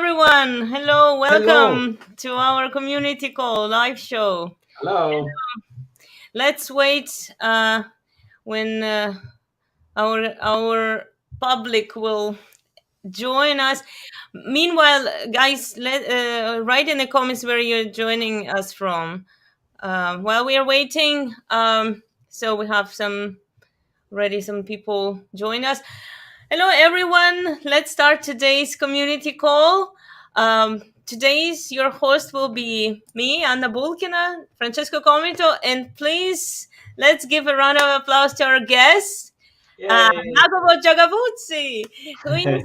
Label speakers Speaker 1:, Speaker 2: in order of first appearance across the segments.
Speaker 1: everyone. Hello,
Speaker 2: Hello.
Speaker 1: welcome to our community call live show.
Speaker 3: Hello.
Speaker 1: Let's wait when our public will join us. Meanwhile, guys, write in the comments where you're joining us from. While we are waiting, so we have some people join us. Hello, everyone. Let's start today's community call. Today's your host will be me, Anna Bulkina, Francesco Comito, and please let's give a round of applause to our guest,
Speaker 3: Yay.
Speaker 1: Jacopo Giacopuzzi, who is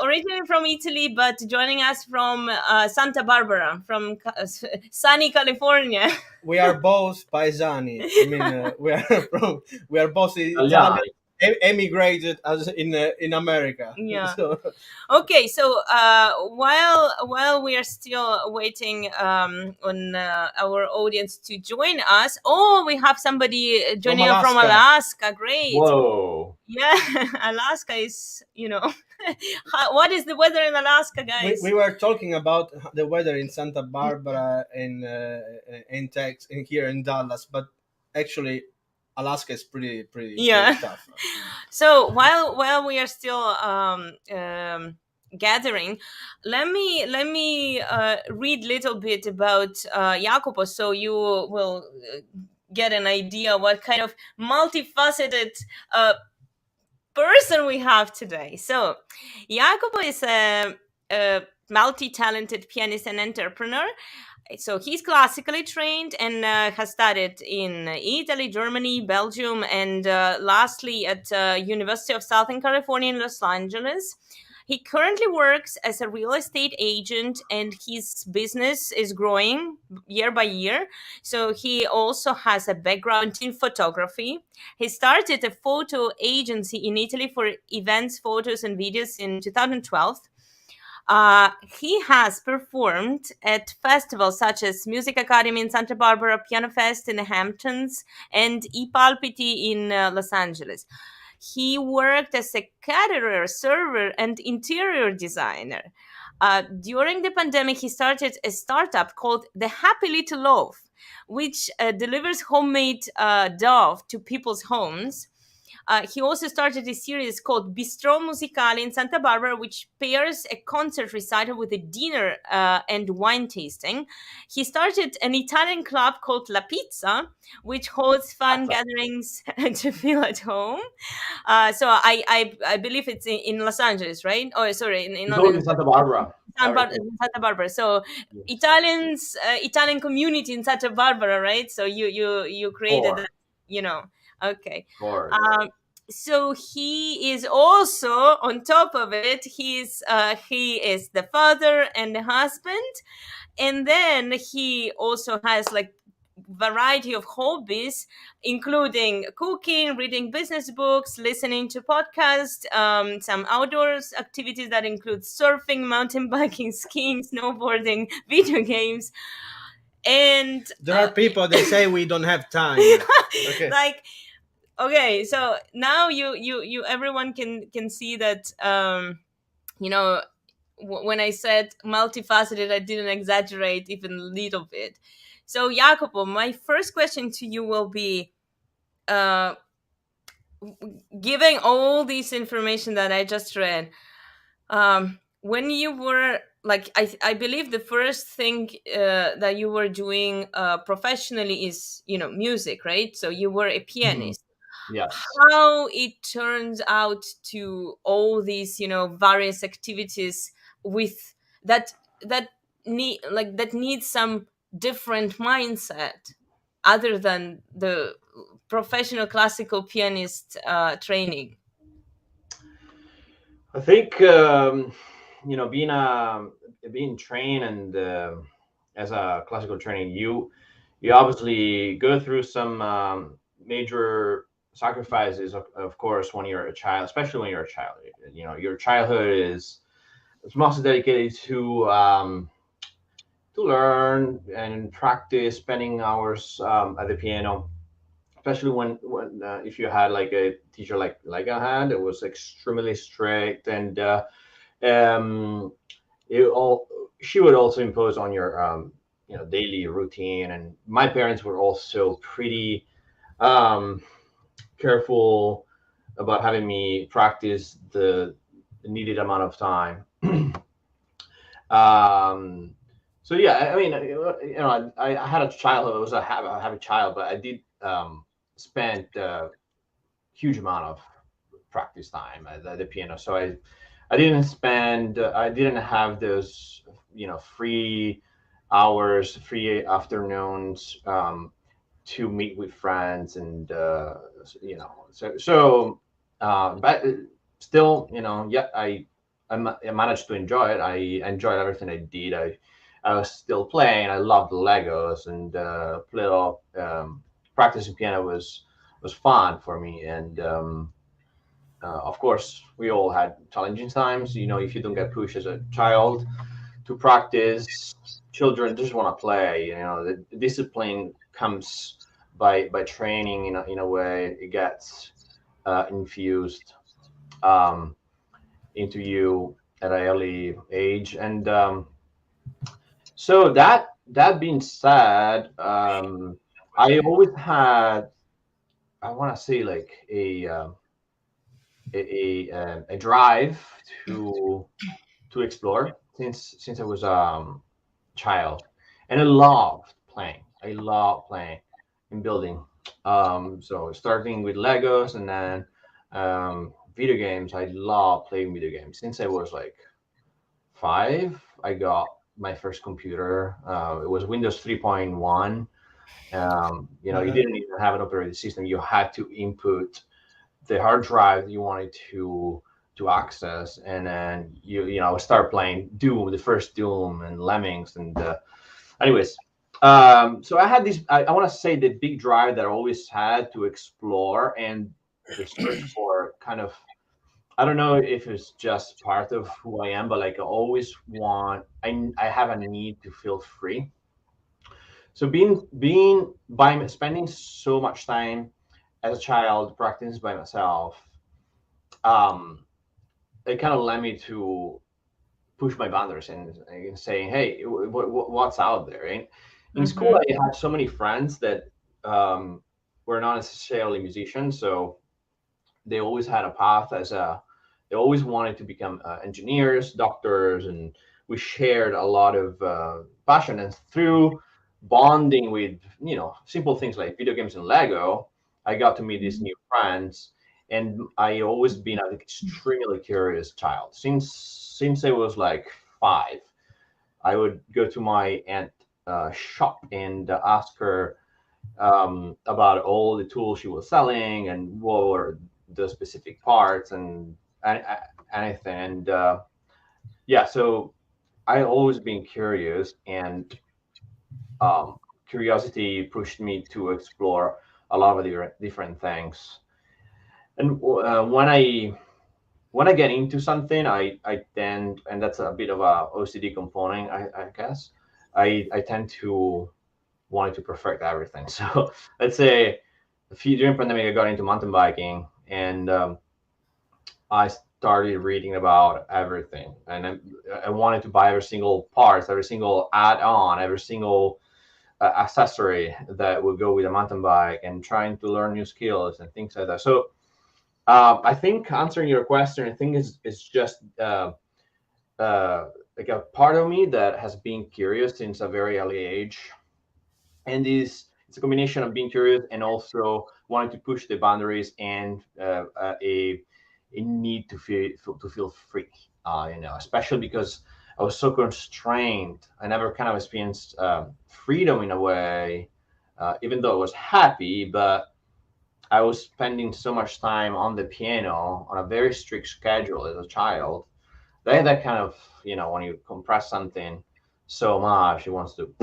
Speaker 1: originally from Italy, but joining us from Santa Barbara, from sunny California.
Speaker 2: We are both paesani. I mean, we are both Italian,
Speaker 3: Italiani.
Speaker 2: emigrated as in America.
Speaker 1: Yeah.
Speaker 2: So,
Speaker 1: Okay, so while we are still waiting on our audience to join us, we have somebody joining us from Alaska. Great.
Speaker 3: Whoa.
Speaker 1: Yeah, Alaska is, what is the weather in Alaska, guys?
Speaker 2: we were talking about the weather in Santa Barbara and in Texas and here in Dallas, but actually Alaska is pretty tough.
Speaker 1: So while we are still gathering, let me read a little bit about Jacopo, so you will get an idea what kind of multifaceted person we have today. So Jacopo is a multi-talented pianist and entrepreneur. So he's classically trained and has studied in Italy, Germany, Belgium, and lastly at University of Southern California in Los Angeles. He currently works as a real estate agent, and his business is growing year by year. So he also has a background in photography. He started a photo agency in Italy for events, photos, and videos in 2012. He has performed at festivals such as Music Academy in Santa Barbara, Piano Fest in the Hamptons, and I Palpiti in Los Angeles. He worked as a caterer, server, and interior designer. During the pandemic, he started a startup called the Happy Little Loaf, which delivers homemade dough to people's homes. He also started a series called Bistro Musicale in Santa Barbara, which pairs a concert recital with a dinner and wine tasting. He started an Italian club called La Pizza, which holds fun gatherings to feel at home. So I believe it's in Los Angeles, right? Oh, sorry, in
Speaker 3: Santa Barbara.
Speaker 1: Santa Barbara. So Italian community in Santa Barbara, right? So you created that, Okay.
Speaker 3: Of course.
Speaker 1: So he is also, on top of it, he is the father and the husband, and then he also has like variety of hobbies, including cooking, reading business books, listening to podcasts, some outdoors activities that include surfing, mountain biking, skiing, snowboarding, video games. And
Speaker 2: there are people that say we don't have time. Okay.
Speaker 1: Okay, so now you everyone can see that when I said multifaceted, I didn't exaggerate even a little bit. So Jacopo, my first question to you will be, giving all this information that I just read, when you were like, I believe the first thing that you were doing professionally is music, right? So you were a pianist.
Speaker 3: Yes.
Speaker 1: How it turns out to all these various activities with that need some different mindset other than the professional classical pianist training.
Speaker 3: I think being trained and as a classical training, you obviously go through some major sacrifices, of course, when you're a child, especially when you're a child. Your childhood is mostly dedicated to learn and practice, spending hours at the piano, especially when if you had like a teacher like I had, it was extremely strict, and she would also impose on your daily routine. And my parents were also pretty careful about having me practice the needed amount of time. um, so yeah, I mean, I had a child. I was a happy child, but I did spend a huge amount of practice time at the piano. So I didn't have those free hours, free afternoons to meet with friends, and but still, yeah, I managed to enjoy it. I enjoyed everything I did. I was still playing. I loved Legos, and play up. Practicing piano was fun for me, and of course, we all had challenging times. If you don't get pushed as a child to practice, children just want to play. The discipline comes by training. In a way, it gets infused um, into you at an early age. And so that being said, I always had, I want to say, like a drive to explore since I was child, and I loved playing. I love playing and building. So starting with Legos, and then video games. I love playing video games since I was like 5. I got my first computer. It was Windows 3.1. You didn't even have an operating system. You had to input the hard drive you wanted to access, and then start playing Doom, the first Doom, and Lemmings, and anyways. So I had this. I want to say the big drive that I always had to explore, and the search for kind of. I don't know if it's just part of who I am, but like I always want. I have a need to feel free. So being by spending so much time as a child practicing by myself, um, it kind of led me to push my boundaries and saying, "Hey, what's out there?" In school, I had so many friends that were not necessarily musicians, so they always had a path they always wanted to become engineers, doctors, and we shared a lot of passion. And through bonding with simple things like video games and Lego, I got to meet these new friends. And I always been an extremely curious child since I was like 5. I would go to my aunt shop and ask her about all the tools she was selling and what were the specific parts and anything. And yeah, so I always been curious, and curiosity pushed me to explore a lot of different things. And when I get into something, I tend, and that's a bit of a OCD component, I guess. I tend to want to perfect everything. So let's say during pandemic, I got into mountain biking, and I started reading about everything, and I wanted to buy every single part, every single add-on, every single accessory that would go with a mountain bike, and trying to learn new skills and things like that. So I think answering your question, I think is just like a part of me that has been curious since a very early age, and it's a combination of being curious and also wanting to push the boundaries, and a need to feel free. Especially because I was so constrained. I never kind of experienced freedom in a way, even though I was happy, but I was spending so much time on the piano on a very strict schedule as a child. That kind of, when you compress something so much, it wants to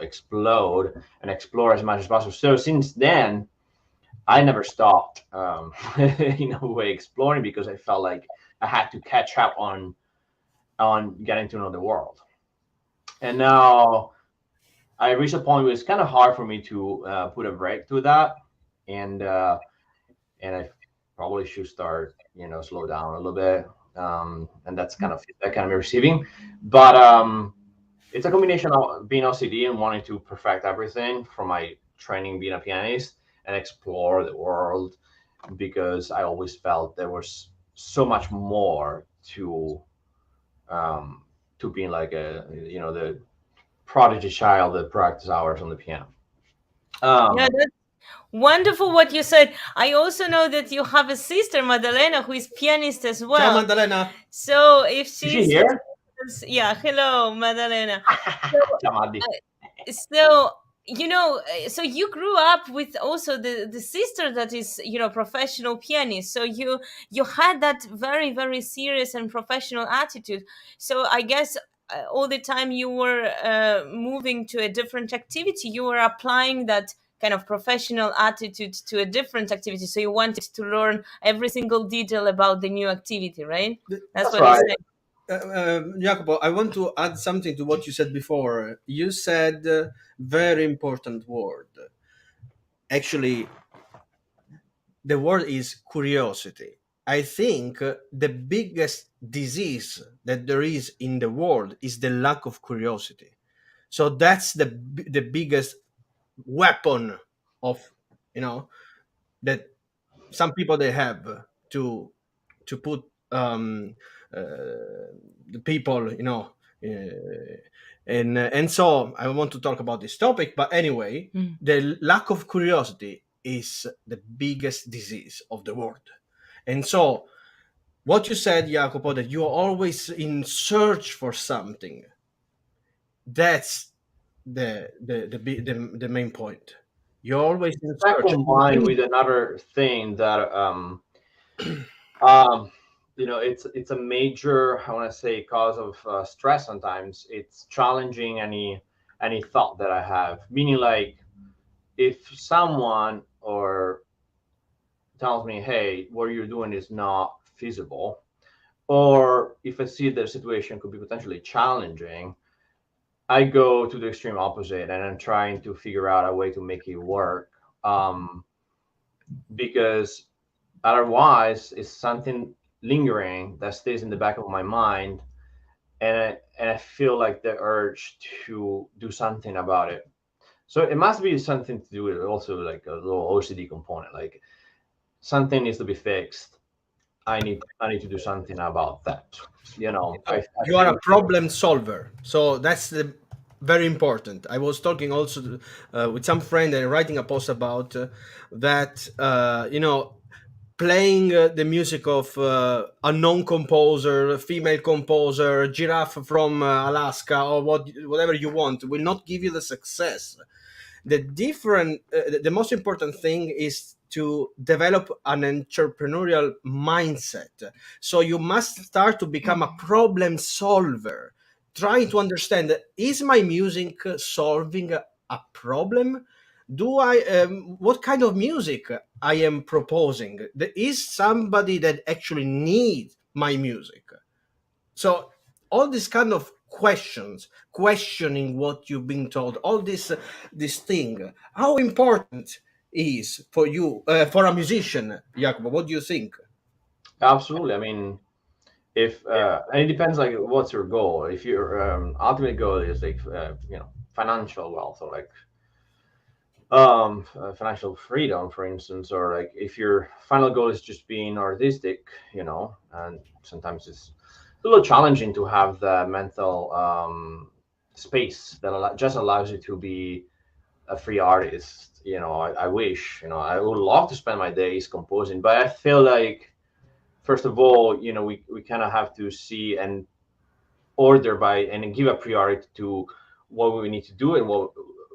Speaker 3: explode and explore as much as possible. So since then, I never stopped, in a way, exploring, because I felt like I had to catch up on getting to know the world. And now I reached a point where it's kind of hard for me to put a break to that, and I probably should start, slow down a little bit. and that's kind of feedback I'm receiving. But it's a combination of being OCD and wanting to perfect everything from my training being a pianist and explore the world, because I always felt there was so much more to being like the prodigy child that practice hours on the piano.
Speaker 1: Yeah, that's wonderful what you said. I also know that you have a sister, Maddalena, who is pianist as well.
Speaker 2: Ciao, Maddalena.
Speaker 1: So if
Speaker 3: Is she
Speaker 1: she's
Speaker 3: here?
Speaker 1: yeah, hello, Maddalena.
Speaker 3: Ciao, Maddi.
Speaker 1: So so you grew up with also the sister that is professional pianist, so you had that very, very serious and professional attitude. So I guess all the time you were moving to a different activity, you were applying that kind of professional attitude to a different activity, so you wanted to learn every single detail about the new activity, right? That's what
Speaker 3: right.
Speaker 1: you said.
Speaker 2: Jacopo, I want to add something to what you said before. You said very important word. Actually, the word is curiosity. I think the biggest disease that there is in the world is the lack of curiosity. So that's the biggest weapon of that some people they have to put the people and so I want to talk about this topic, but anyway, the lack of curiosity is the biggest disease of the world. And so what you said, Jacopo, that you're always in search for something, that's the main point. You're always in
Speaker 3: That
Speaker 2: search.
Speaker 3: combined with another thing that it's a major, I want to say, cause of stress. Sometimes it's challenging any thought that I have, meaning like if someone or tells me, hey, what you're doing is not feasible, or if I see the situation could be potentially challenging, I go to the extreme opposite and I'm trying to figure out a way to make it work. Because otherwise it's something lingering that stays in the back of my mind, and I feel like the urge to do something about it. So it must be something to do with also like a little OCD component, like something needs to be fixed. I need to do something about that. I
Speaker 2: You are a
Speaker 3: think
Speaker 2: problem solver, so that's the very important. I was talking also with some friend and writing a post about that playing the music of a non composer, female composer, giraffe from Alaska, or whatever you want will not give you the success. The most important thing is to develop an entrepreneurial mindset. So you must start to become a problem solver, trying to understand, is my music solving a problem? Do I what kind of music I am proposing? There is somebody that actually needs my music. So all these kind of questions, questioning what you've been told, all this thing, how important is for you for a musician, Jacopo? What do you think?
Speaker 3: absolutely. I mean, if and it depends like what's your goal. If your ultimate goal is like financial wealth, or like financial freedom, for instance, or like if your final goal is just being artistic, and sometimes it's a little challenging to have the mental space that just allows you to be a free artist. I wish, I would love to spend my days composing, but I feel like first of all, we kind of have to see and order by and give a priority to what we need to do and what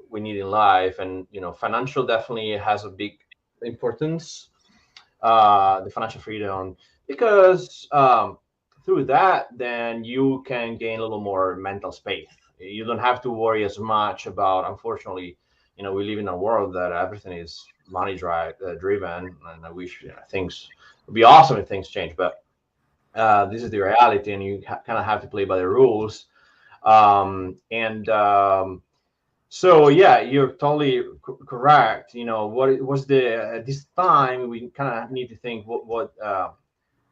Speaker 3: we need in life. And financial definitely has a big importance, the financial freedom, because through that then you can gain a little more mental space. You don't have to worry as much about, unfortunately, we live in a world that everything is money driven, and I wish things would be awesome if things change, but this is the reality, and you kind of have to play by the rules. And So yeah, you're totally correct. What was the at this time we kind of need to think what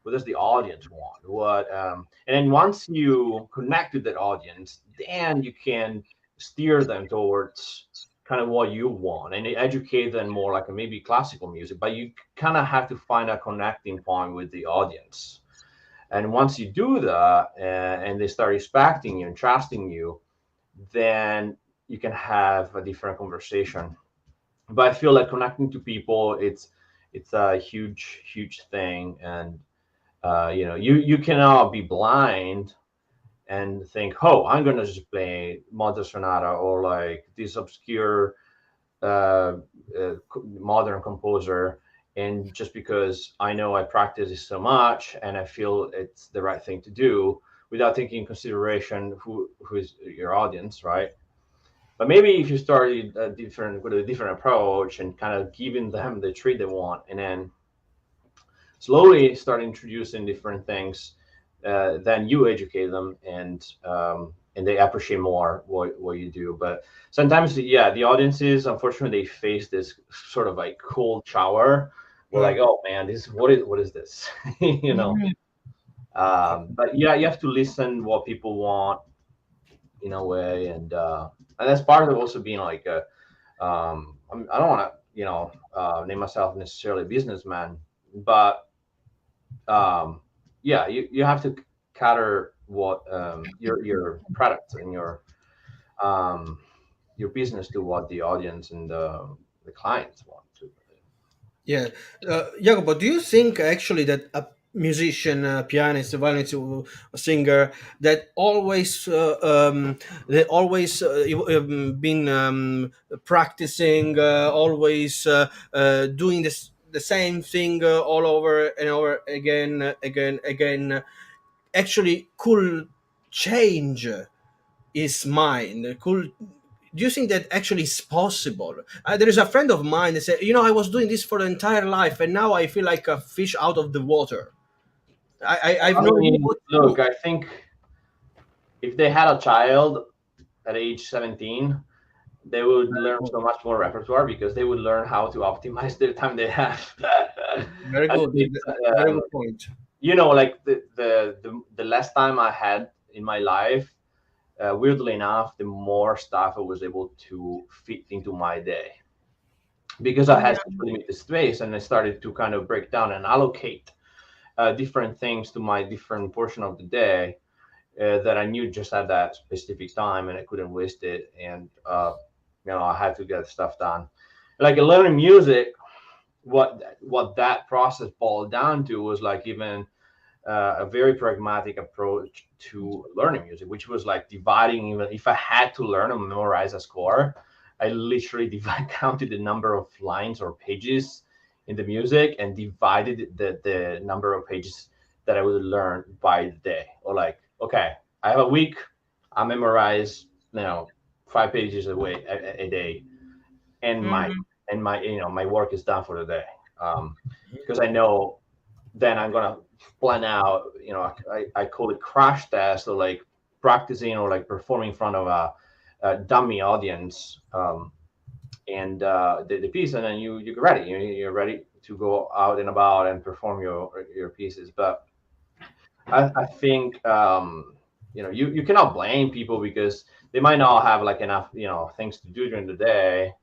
Speaker 3: what does the audience want? And then once you connect with that audience, then you can steer them towards kind of what you want and educate them more like a maybe classical music. But you kind of have to find a connecting point with the audience. And once you do that, and they start respecting you and trusting you, then you can have a different conversation. But I feel like connecting to people, it's a huge thing. And you cannot be blind and think, oh, I'm gonna just play Mozart Sonata or like this obscure uh, modern composer, and just because I know I practice it so much and I feel it's the right thing to do, without taking in consideration who is your audience, right? But maybe if you started with a different approach and kind of giving them the treat they want, and then slowly start introducing different things, then you educate them, and they appreciate more what you do. But sometimes, yeah, the audiences, unfortunately, they face this sort of like cold shower. We're like, oh man, this what is this? you know. But yeah, you have to listen what people want in a way, and that's part of also being like a I don't want to name myself necessarily a businessman, but yeah, you have to cater what your product and your business to what the audience and the clients want to.
Speaker 2: Yeah, Jacopo, do you think actually that a musician, a pianist, a violinist, a singer that always they always been practicing, always doing this the same thing all over and over again, again, actually could change his mind? Could Do you think that actually is possible? There is a friend of mine that said, I was doing this for the entire life, and now I feel like a fish out of the water. I have
Speaker 3: I
Speaker 2: no idea
Speaker 3: mean,
Speaker 2: what to do.
Speaker 3: look, I think if they had a child at age 17, they would learn so much more repertoire because they would learn how to optimize the time they have.
Speaker 2: Very
Speaker 3: And
Speaker 2: good.
Speaker 3: it's,
Speaker 2: Very good point.
Speaker 3: like the less time I had in my life, weirdly enough, the more stuff I was able to fit into my day because I had
Speaker 1: Yeah.
Speaker 3: such limited space, and I started to kind of break down and allocate different things to my different portion of the day that I knew just at that specific time, and I couldn't waste it. And I had to get stuff done. Like learning music, what that process boiled down to was like even a very pragmatic approach to learning music, which was like dividing. Even if I had to learn and memorize a score, I literally counted the number of lines or pages in the music and divided the number of pages that I would learn by the day. Or like, okay, I have a week, I memorize 5 pages a day, and my
Speaker 1: Mhm.
Speaker 3: my work is done for the day. Because I know then I'm gonna plan out. I call it crash test, or like practicing or like performing in front of a dummy audience, and the piece, and then you get ready. You're ready to go out and about and perform your pieces. But I think you cannot blame people because they might not have like enough things to do during the day.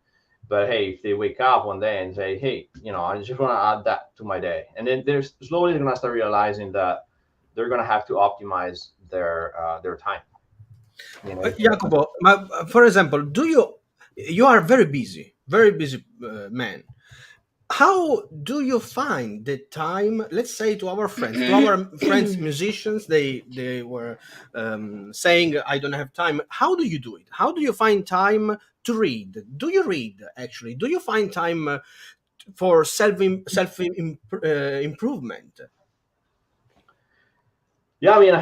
Speaker 3: But hey, if they wake up one day and say, hey, I just want to add that to my day, and then they're slowly going to start realizing that they're going to have to optimize their time.
Speaker 2: Jacopo, for example, you are very busy man. How do you find the time? Let's say to our friends musicians, they were saying, I don't have time. How do you do it? How do you find time to read? Do you read actually? Do you find time for improvement?
Speaker 3: Yeah, I mean,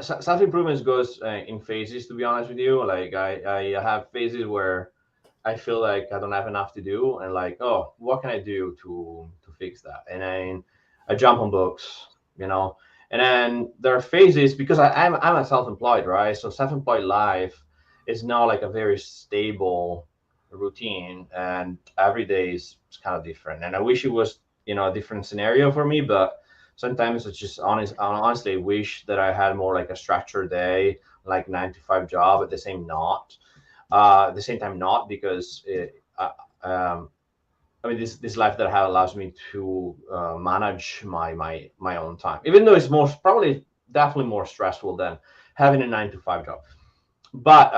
Speaker 3: self improvement goes in phases. To be honest with you, like I have phases where I feel like I don't have enough to do, and like, oh, what can I do to fix that? And then I jump on books, you know. And then there are phases because I'm a self-employed, right? So self-employed life is not like a very stable routine, and every day is kind of different. And I wish it was a different scenario for me, but Sometimes it's just honestly wish that I had more like a structured day, like 9 to 5 job at the same not at the same time not because I mean, this life that I have allows me to manage my own time, even though it's probably definitely more stressful than having a 9 to 5 job. But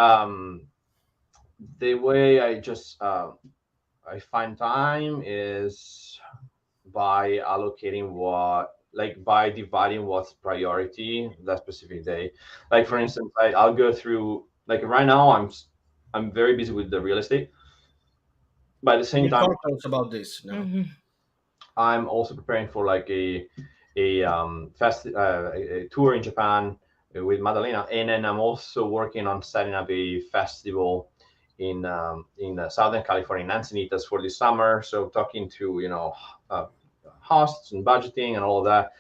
Speaker 3: the way I find time is by allocating by dividing what's priority that specific day. Like for instance, I'll go through like right now I'm very busy with the real estate. But at the same
Speaker 2: You
Speaker 3: time,
Speaker 2: talk to us about this now.
Speaker 1: Mhm.
Speaker 3: I'm also preparing for like a tour in Japan with Madalena, and then I'm also working on setting up a festival in Southern California, in Encinitas for this summer. So talking to uh, hosts and budgeting and all of that.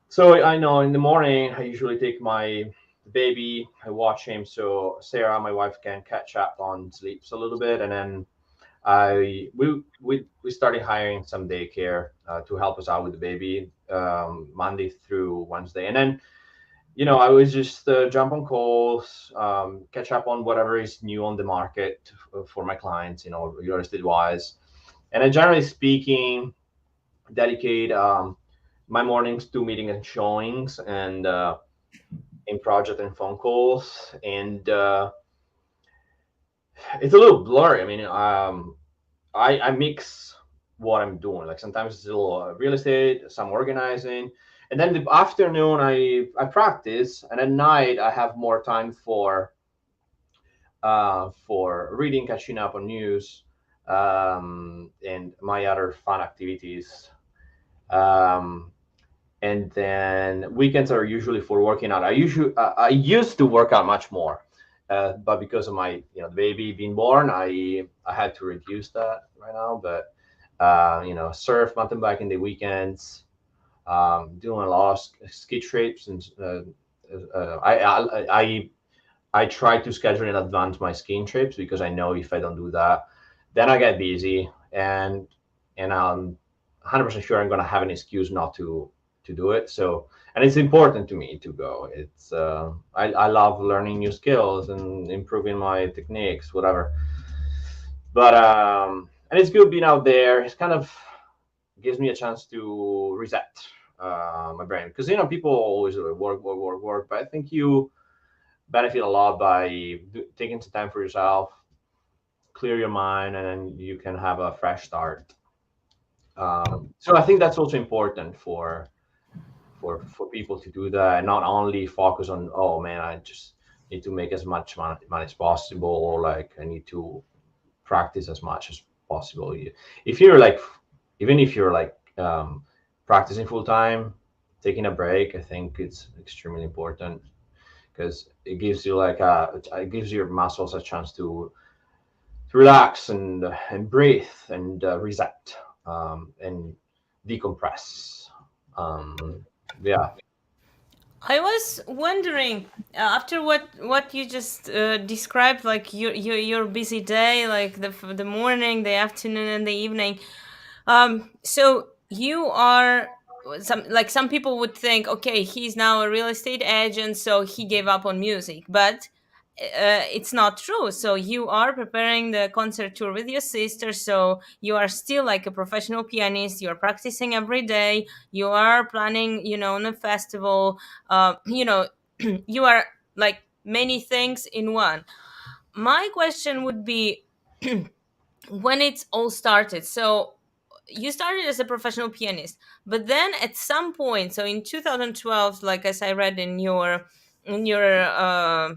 Speaker 3: So I know in the morning I usually take my baby, I watch him so Sarah, my wife, can catch up on sleeps a little bit, and then we started hiring some daycare to help us out with the baby Monday through Wednesday, and then I always just jump on calls, catch up on whatever is new on the market for my clients, real estate wise, and then generally speaking, dedicate my mornings to meeting and showings and in project and phone calls, and it's a little blurry. I mean, I mix what I'm doing. Like sometimes it's a little real estate, some organizing, and then the afternoon I practice, and at night I have more time for reading, catching up on news, and my other fun activities. Um, and then weekends are usually for working out. I used to work out much more, but because of my the baby being born, I had to reduce that right now. But surf, mountain bike in the weekends, doing a lot of ski trips, and I try to schedule in advance my skiing trips because I know if I don't do that, then I get busy, and I'm 100% sure I'm gonna have an excuse not to do it. So, and it's important to me to go. I love learning new skills and improving my techniques, whatever. But and it's good being out there. It's kind of gives me a chance to reset my brain because people always work, work, work, work. But I think you benefit a lot by taking some time for yourself, clear your mind, and then you can have a fresh start. So I think that's also important for people to do that and not only focus on, oh man, I just need to make as much money as possible, or like I need to practice as much as possible. If you're like, even if you're like practicing full time, taking a break, I think it's extremely important because it gives you it gives your muscles a chance to relax and breathe and reset and decompress. Um, yeah.
Speaker 1: I was wondering after what you just described, like your busy day, like the morning, the afternoon, and the evening. So you are some people would think, okay, he's now a real estate agent, so he gave up on music, but it's not true. So you are preparing the concert tour with your sister, so you are still like a professional pianist. You are practicing every day. You are planning, on a festival. You are like many things in one. My question would be, when it's all started, so you started as a professional pianist, but then at some point, so in 2012, like as I read in your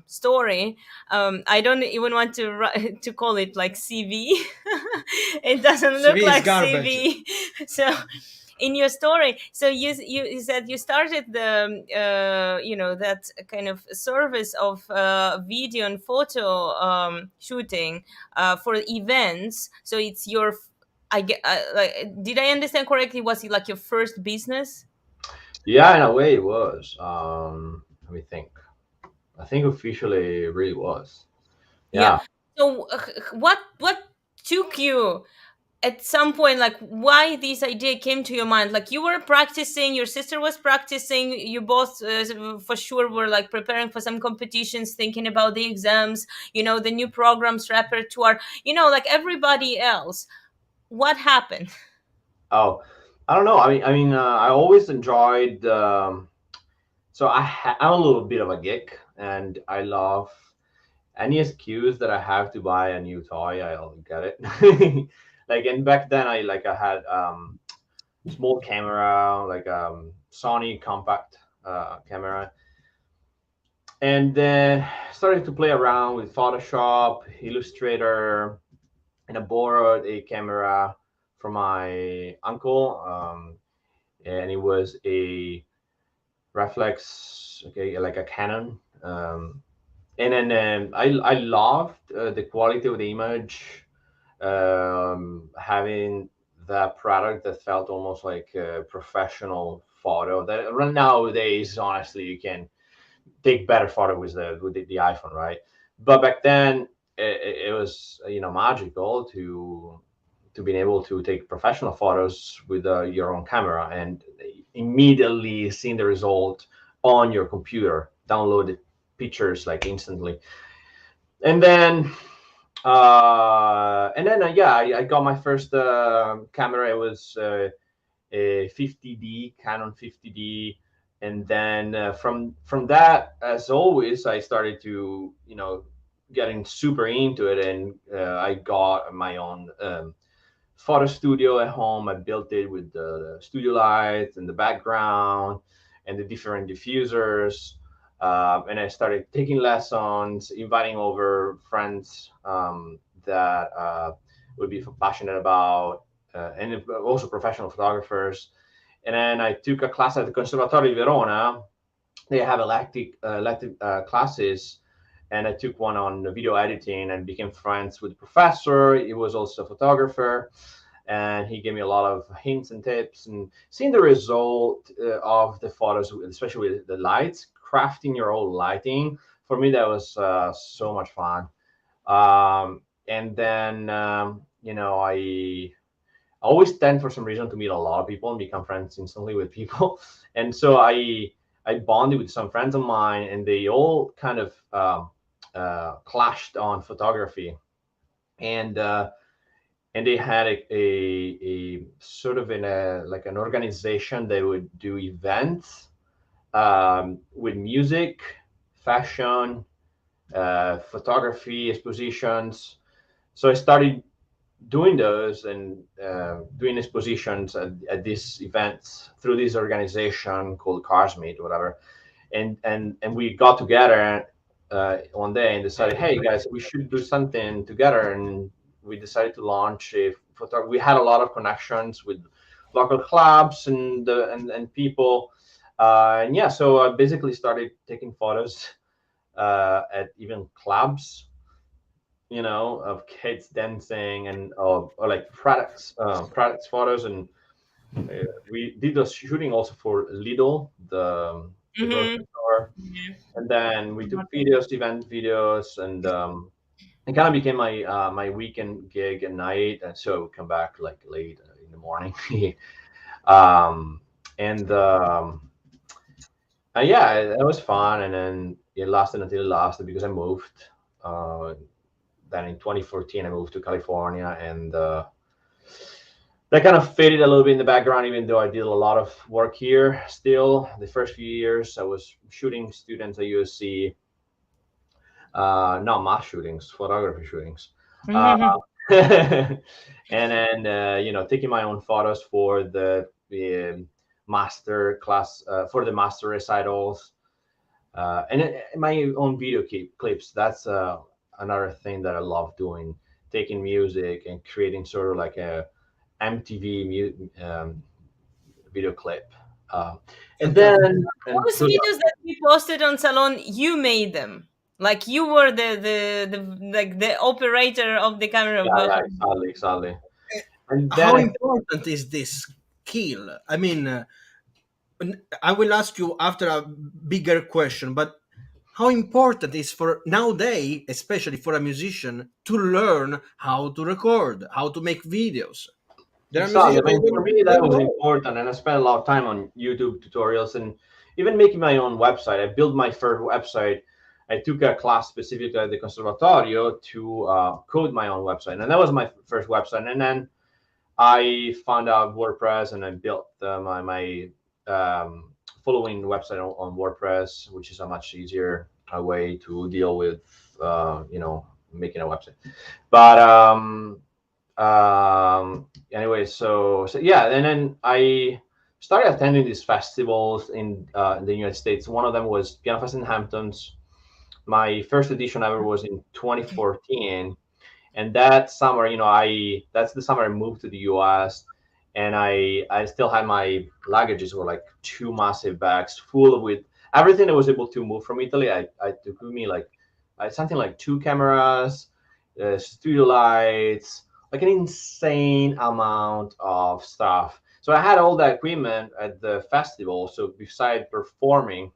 Speaker 1: story, I don't even want to to call it like CV. It doesn't look
Speaker 2: CV is
Speaker 1: like
Speaker 2: garbage.
Speaker 1: CV. So in your story, so you said you started the that kind of service of video and photo shooting for events. So it's your I get like, did I understand correctly? Was it like your first business?
Speaker 3: Yeah, in a way it was. Let me think. I think officially it really was.
Speaker 1: Yeah.
Speaker 3: Yeah.
Speaker 1: So what took you? at some point, like, why this idea came to your mind? Like, you were practicing, your sister was practicing, you both for sure were like preparing for some competitions, thinking about the exams, the new programs, repertoire, like everybody else. What happened?
Speaker 3: Oh, I don't know. I always enjoyed. So I'm a little bit of a geek, and I love any excuse that I have to buy a new toy. I'll get it. Like, and back then I had small camera, like Sony compact camera, and then started to play around with Photoshop, Illustrator, and I borrowed a camera from my uncle, and it was a reflex, okay, like a Canon. And then I loved the quality of the image, having that product that felt almost like a professional photo. That right nowadays, honestly, you can take better photo with the iPhone, right? But back then, it was magical to being able to take professional photos with your own camera and immediately seeing the result on your computer, download the pictures like instantly. And then yeah, I got my first camera. It was a 50D, Canon 50D. And then from that, as always, I started to getting super into it, and I got my own photo studio at home. I built it with the studio lights and the background and the different diffusers. And I started taking lessons, inviting over friends that would be passionate about, and also professional photographers. And then I took a class at the Conservatorio di Verona. They have elective classes, and I took one on video editing and became friends with the professor. He was also a photographer, and he gave me a lot of hints and tips. And seeing the result of the photos, especially with the lights, crafting your own lighting, for me that was so much fun. And then I always tend for some reason to meet a lot of people and become friends instantly with people. And so I bonded with some friends of mine, and they all kind of clashed on photography, and they had a sort of in a like an organization. They would do events with music, fashion, photography, expositions. So I started doing those and doing expositions at these events through this organization called Cars Meet, whatever. And we got together one day and decided, hey guys, we should do something together. And we decided to launch a photo. We had a lot of connections with local clubs and people. And yeah, so I basically started taking photos at even clubs, of kids dancing and or like products photos. And we did the shooting also for Lidl, the grocery
Speaker 1: Mm-hmm.
Speaker 3: store. And then we took videos, event videos, and it kind of became my weekend gig at night. And so I would come back like late in the morning. um, and yeah, it was fun. And then it lasted until it lasted because I moved. Then in 2014, I moved to California, and that kind of faded a little bit in the background, even though I did a lot of work here. Still, the first few years, I was shooting students at USC, not mass shootings, photography shootings. Uh,
Speaker 1: Mm-hmm.
Speaker 3: and then, taking my own photos for the master class, for the master recitals, and my own video clips. That's another thing that I love doing, taking music and creating sort of like a MTV video clip. Uh, and then
Speaker 2: Fantastic.
Speaker 3: and
Speaker 1: Those
Speaker 3: through the,
Speaker 1: videos that we posted on Salon, you made them. Like, you were the like the operator of the camera.
Speaker 3: yeah, exactly. And
Speaker 2: How
Speaker 3: then
Speaker 2: important is this skill? I mean, I will ask you after a bigger question, but how important it is for nowadays, especially for a musician, to learn how to record, how to make videos. There are
Speaker 3: Exactly.
Speaker 2: musicians
Speaker 3: I mean,
Speaker 2: who
Speaker 3: for me, that
Speaker 2: don't
Speaker 3: was
Speaker 2: know.
Speaker 3: important, and I spent a lot of time on YouTube tutorials and even making my own website. I built my first website. I took a class specifically at the Conservatorio to code my own website, and that was my first website. And then I found out WordPress, and I built my following website on WordPress, which is a much easier way to deal with, making a website. But anyway, so yeah, and then I started attending these festivals in the United States. One of them was Piano Fest in Hamptons. My first edition ever was in 2014, and that summer, that's the summer I moved to the US, and I still had my luggages were like two massive bags full with everything I was able to move from Italy. I took with me like something like two cameras, studio lights, like an insane amount of stuff. So I had all that equipment at the festival. So besides performing,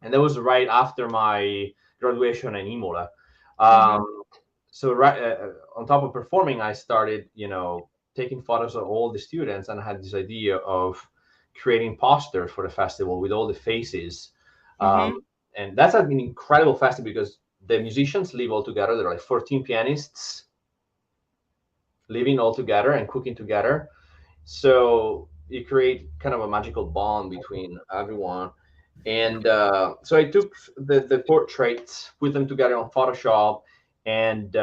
Speaker 3: and that was right after my graduation in Imola.
Speaker 1: Mm-hmm.
Speaker 3: So right on top of performing, I started, taking photos of all the students, and I had this idea of creating posters for the festival with all the faces.
Speaker 1: Mm-hmm.
Speaker 3: And that's an incredible festival because the musicians live all together. There are like 14 pianists living all together and cooking together. So you create kind of a magical bond between everyone. And so I took the portraits, put them together on Photoshop, and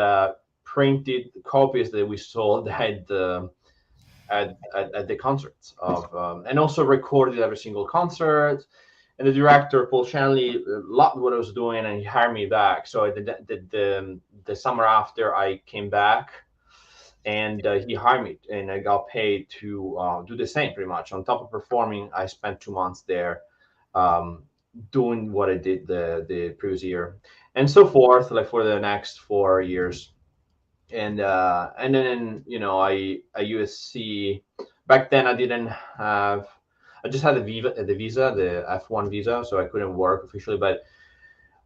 Speaker 3: printed copies that we sold at the concerts of, and also recorded every single concert. And the director Paul Shanley loved what I was doing, and he hired me back. So the summer after I came back, and he hired me, and I got paid to do the same pretty much. On top of performing, I spent 2 months there, um, doing what I did the previous year, and so forth, like for the next 4 years. And then I USC back then I didn't have. I just had the F1 visa, so I couldn't work officially. But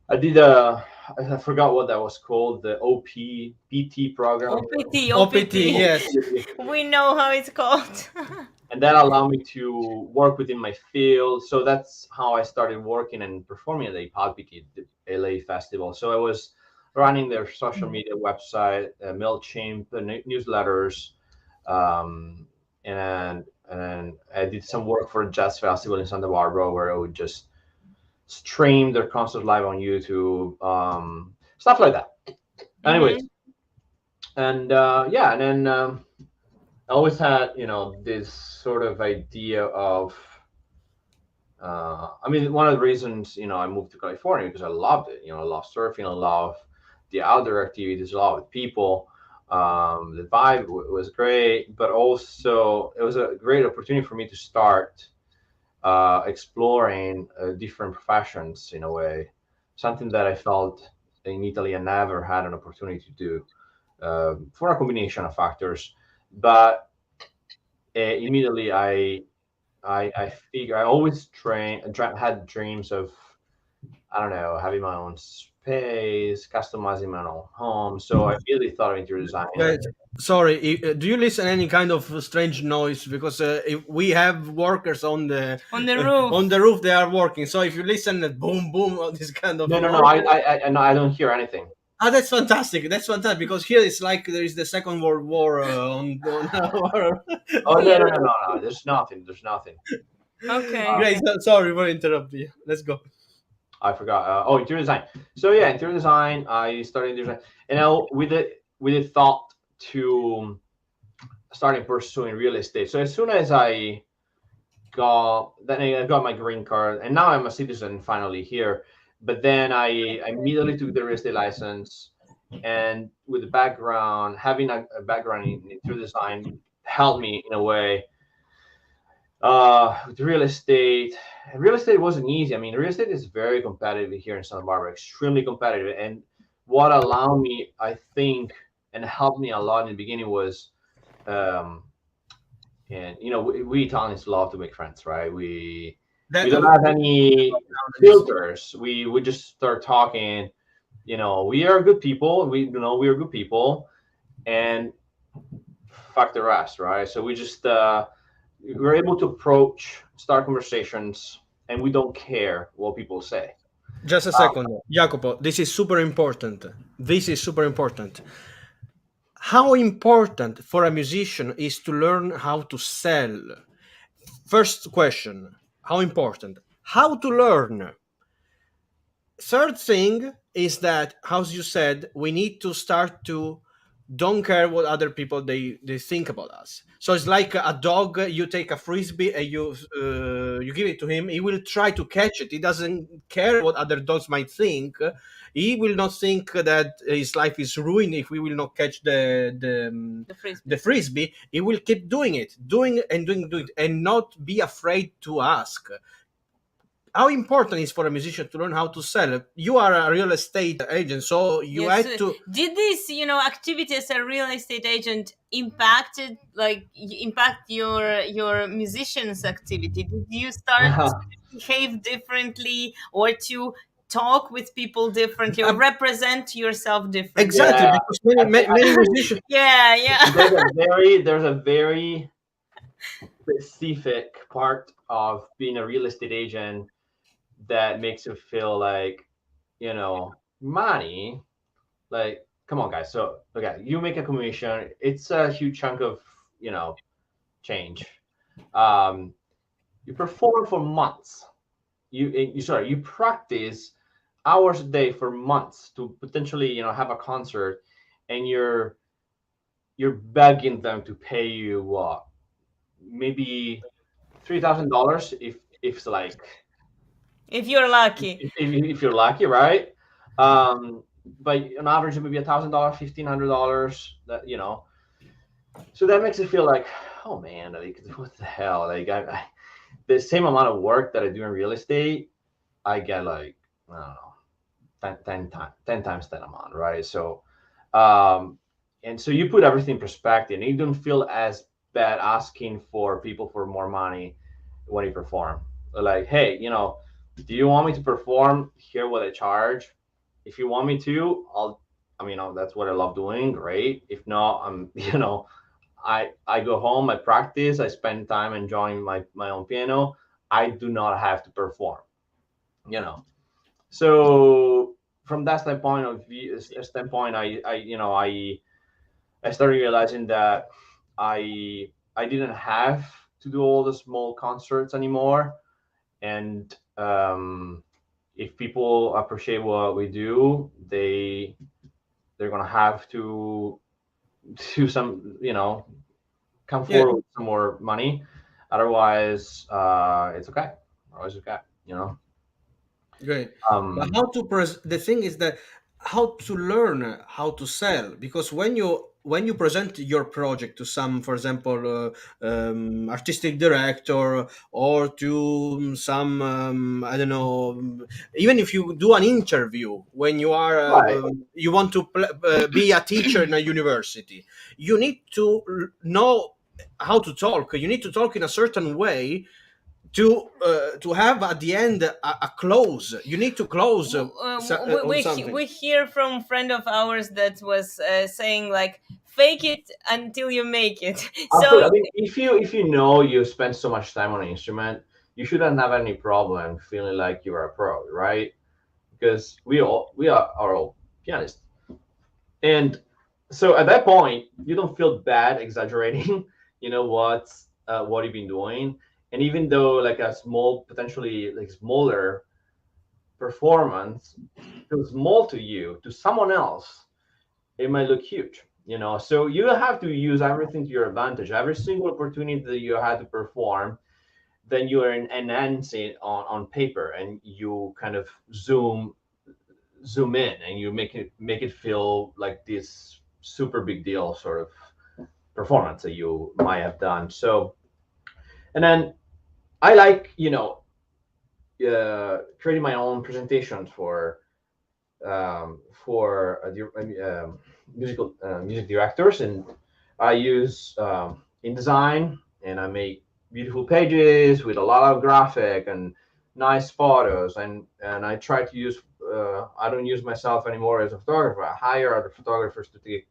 Speaker 3: I did I forgot what that was called, the OPT program,
Speaker 1: OPT,
Speaker 2: OPT,
Speaker 1: OPT.
Speaker 2: yes.
Speaker 1: We know how it's called.
Speaker 3: and that allowed me to work within my field. So that's how I started working and performing at the PalPT, the LA festival. So I was running their social media website, MailChimp, newsletters, um, and I did some work for a jazz festival in Santa Barbara where I would just stream their concert live on YouTube, stuff like that. Anyways,
Speaker 1: Mm-hmm.
Speaker 3: and yeah, and then I always had, this sort of idea of, I mean, one of the reasons, I moved to California because I loved it. I love surfing, I love the outdoor activities, I love people. The vibe was great, but also it was a great opportunity for me to start exploring different professions in a way, something that I felt in Italy I never had an opportunity to do, for a combination of factors. But immediately I figure I always had dreams of, I don't know, having my own space, customizing my own home. So I really thought of interior design.
Speaker 2: Guys, sorry, do you listen any kind of strange noise? Because if we have workers
Speaker 1: On the roof.
Speaker 2: on the roof, they are working. So if you listen, boom, boom, all this kind of
Speaker 3: No, no, no.
Speaker 2: noise.
Speaker 3: No, I don't hear anything.
Speaker 2: Ah, that's fantastic. That's fantastic because here it's like there is the Second World War on our.
Speaker 3: Oh, no,
Speaker 1: Yeah.
Speaker 3: no, no, no, no. There's nothing. There's nothing.
Speaker 1: Okay.
Speaker 2: Great. Sorry for interrupting you. Let's go.
Speaker 3: I forgot. Interior design. So yeah, interior design. I started interior design, and now with the thought to starting pursuing real estate. So as soon as I got my green card, and now I'm a citizen finally here. But then I immediately took the real estate license, and with the background, having a background in interior design helped me in a way. With real estate, wasn't easy. I mean, real estate is very competitive here in Santa Barbara, extremely competitive. And what allowed me, I think, and helped me a lot in the beginning was, and we Italians love to make friends, right? We don't have any filters. We would just start talking. We are good people. We are good people, and fuck the rest, right? So we're able to start conversations, and we don't care what people say.
Speaker 2: Just a second, Jacopo. This is super important. This is super important. How important for a musician is to learn how to sell? First question, how important? How to learn? Third thing is that, as you said, we need to start to don't care what other people they think about us. So it's like a dog. You take a frisbee and you give it to him. He will try to catch it. He doesn't care what other dogs might think. He will not think that his life is ruined if we will not catch
Speaker 1: The frisbee.
Speaker 2: the frisbee. He will keep doing it, doing it, and not be afraid to ask. How important is for a musician to learn how to sell? You are a real estate agent, so you
Speaker 1: Yes.
Speaker 2: had to.
Speaker 1: Did this, activity as a real estate agent impact your musician's activity? Did you start to behave differently, or to talk with people differently, or represent yourself differently?
Speaker 2: Exactly,
Speaker 3: Yeah.
Speaker 2: because many musicians.
Speaker 1: Yeah.
Speaker 3: There's a very specific part of being a real estate agent that makes you feel like, money. Like, come on, guys. So, okay, you make a commission. It's a huge chunk of, change. You perform for months. You practice hours a day for months to potentially, have a concert, and you're begging them to pay you what, maybe $3,000 if it's like,
Speaker 1: If you're lucky.
Speaker 3: if you're lucky, right? But on average, it would be $1,000, $1,500. So that makes it feel like, oh man, like, what the hell? Like, the same amount of work that I do in real estate, I get like, I don't know, 10 times that amount, right? So, and so you put everything in perspective, and you don't feel as bad asking for people for more money when you perform. Like, hey, do you want me to perform? Here what I charge. If you want me to, that's what I love doing. Great. If not, I go home, I practice, I spend time enjoying my own piano. I do not have to perform. So from that standpoint, I started realizing that I didn't have to do all the small concerts anymore, and if people appreciate what we do, they're gonna have to do some, come
Speaker 2: Yeah,
Speaker 3: forward with some more money. Otherwise, it's okay. Otherwise, it's okay.
Speaker 2: great. But
Speaker 3: Um,
Speaker 2: how to the thing is that how to learn how to sell, because when you present your project to some, for example, artistic director, or to some, I don't know, even if you do an interview, when you are
Speaker 3: right.
Speaker 2: you want to be a teacher in a university, you need to know how to talk. You need to talk in a certain way to have at the end a close. You need to close on something.
Speaker 1: We hear from friend of ours that was saying, like, fake it until you make it.
Speaker 3: Absolutely.
Speaker 1: So
Speaker 3: I mean, if you know you spend so much time on an instrument, you shouldn't have any problem feeling like you're a pro, right? Because we are all pianists, and so at that point, you don't feel bad exaggerating. What you've been doing, and even though like a small, potentially like smaller performance feels small to you, to someone else it might look huge. So you have to use everything to your advantage. Every single opportunity that you had to perform, then you are enhancing on paper, and you kind of zoom in, and you make it feel like this super big deal sort of performance that you might have done. So, and then I like creating my own presentations for music directors, and I use InDesign, and I make beautiful pages with a lot of graphic and nice photos, and I try to use I don't use myself anymore as a photographer. I hire other photographers to take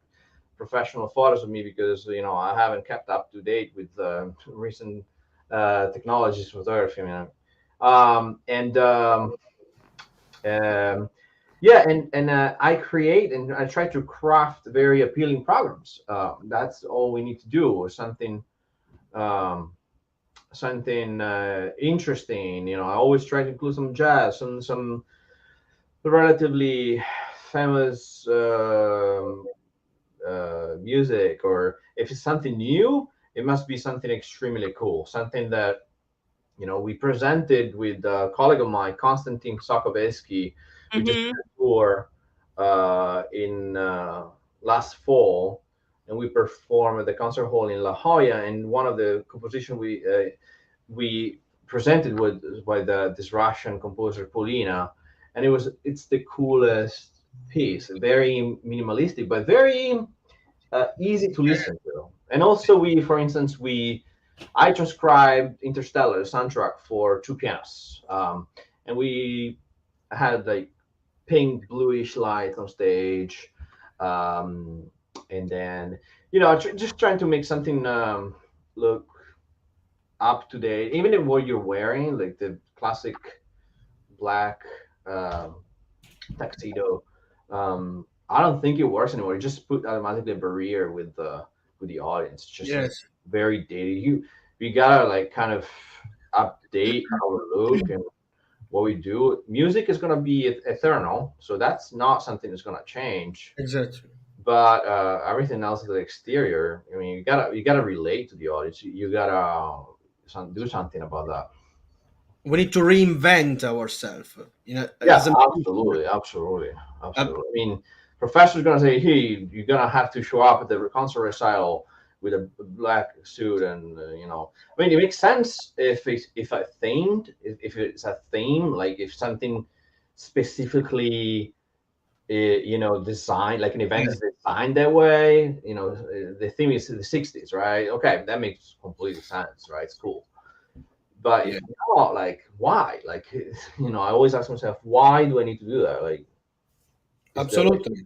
Speaker 3: professional photos of me because I haven't kept up to date with recent technologies for photography. And yeah, and I create and I try to craft very appealing programs. That's all we need to do. Um, something interesting. I always try to include some jazz, some relatively famous music, or if it's something new, it must be something extremely cool, something that we presented with a colleague of mine, Konstantin Sokoveski. We just did
Speaker 1: Mm-hmm.
Speaker 3: a tour in last fall, and we performed at the concert hall in La Jolla. And one of the compositions we presented was by this Russian composer Polina, and it's the coolest piece, very minimalistic, but very easy to listen to. And also, for instance, I transcribed Interstellar soundtrack for two pianists, and we had like pink bluish light on stage, um, and then just trying to make something look up to date, even in what you're wearing, like the classic black um, tuxedo. I don't think it works anymore. You just put automatically a barrier with the audience. It's just like
Speaker 2: Yes,
Speaker 3: very dated. We gotta like kind of update our look and what we do. Music is gonna be eternal, so that's not something that's gonna change.
Speaker 2: exactly.
Speaker 3: But everything else is the exterior. I mean, you gotta relate to the audience. You gotta do something about that.
Speaker 2: We need to reinvent ourselves,
Speaker 3: Yeah,
Speaker 2: as a musician.
Speaker 3: absolutely, absolutely,
Speaker 2: Uh,
Speaker 3: absolutely. I mean, professor's gonna say, "Hey, you're gonna have to show up at the concert recital with a black suit," and I mean, it makes sense if it's a theme, like if something specifically, designed, like an event
Speaker 2: yeah,
Speaker 3: is designed that way. The theme is the '60s, right? Okay, that makes complete sense, right? It's cool. But
Speaker 2: yeah,
Speaker 3: if not, like, why? Like, I always ask myself, why do I need to do that? Like, is there like,
Speaker 2: absolutely.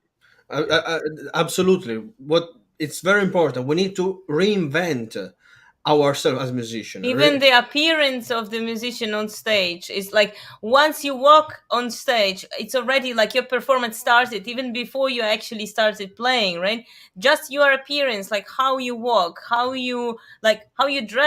Speaker 2: Absolutely. What it's very important. We need to reinvent ourselves as musicians.
Speaker 1: Even the appearance of the musician on stage is like, once you walk on stage, it's already like your performance started even before you actually started playing, right? Just your appearance, like how you walk, how you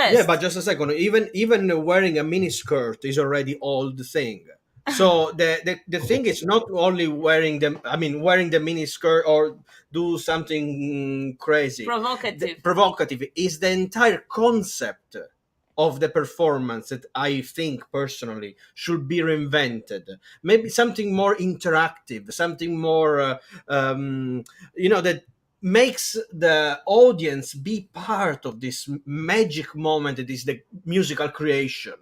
Speaker 2: Yeah, but
Speaker 1: dressed.
Speaker 2: just a second. Even wearing a mini skirt is already old thing. So the thing is not only wearing them. I mean, wearing the mini skirt or do something crazy,
Speaker 1: Provocative.
Speaker 2: provocative is the entire concept of the performance that I think personally should be reinvented. Maybe something more interactive, something more, that makes the audience be part of this magic moment that is the musical creation.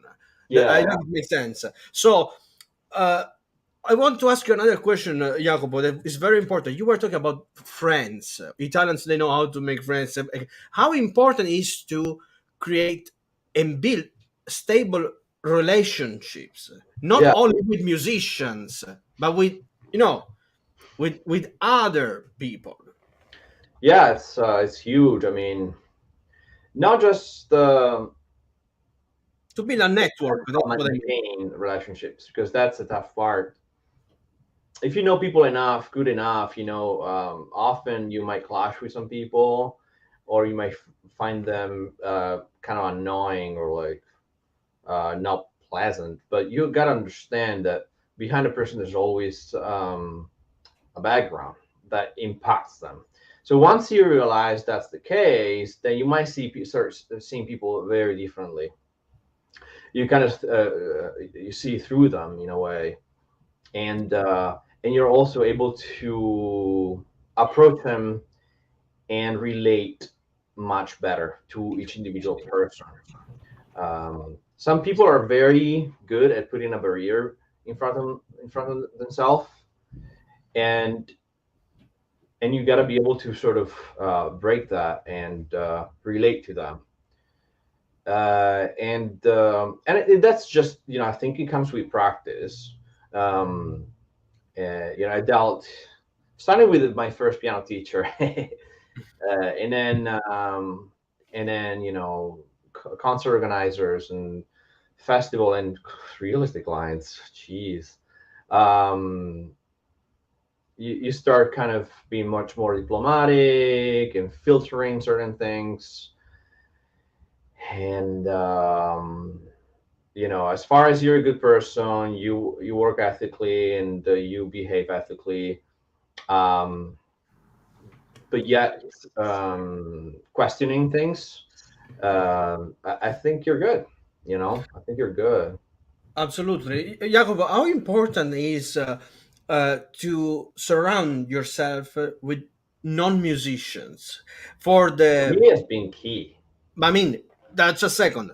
Speaker 2: I
Speaker 3: yeah,
Speaker 2: think it makes sense. So, uh, I want to ask you another question, Jacopo, that is very important. You were talking about friends. Italians, they know how to make friends. How important is to create and build stable relationships, not
Speaker 3: yeah,
Speaker 2: only with musicians, but you know, with other people.
Speaker 3: yeah. It's huge. I mean, not just
Speaker 2: To build a network, that's what I mean.
Speaker 3: maintaining relationships, because that's the tough part. If you know people enough, good enough, often you might clash with some people, or you might find them kind of annoying, or like not pleasant. But you got to understand that behind a person there's always a background that impacts them. So once you realize that's the case, then you might start seeing people very differently. You kind of you see through them in a way, and you're also able to approach them and relate much better to each individual person. Some people are very good at putting a barrier in front of themselves, and you got to be able to sort of break that and relate to them. That's just, I think it comes with practice. um, I dealt starting with my first piano teacher, and then concert organizers and festival and realistic clients. Jeez. um, you start kind of being much more diplomatic and filtering certain things. And as far as you're a good person, you work ethically, and you behave ethically. um, but yet, questioning things, I think you're good. I think you're good.
Speaker 2: Absolutely. Jacopo, how important is to surround yourself with non-musicians for
Speaker 3: For
Speaker 2: the,
Speaker 3: me, it's been key.
Speaker 2: I mean, that's a second,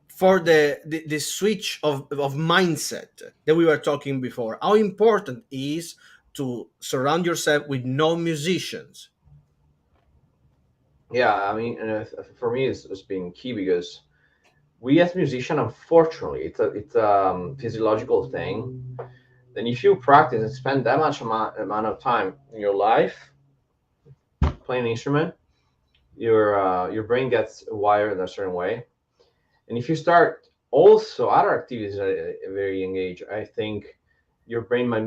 Speaker 2: for the switch of mindset that we were talking before. How important is to surround yourself with non-musicians?
Speaker 3: Yeah, I mean, and for me, it's been key because we as musicians, unfortunately, it's a physiological thing. Then if you practice and spend that much amount of time in your life playing an instrument, your brain gets wired in a certain way. And if you start also other activities at a very young age, I think your brain might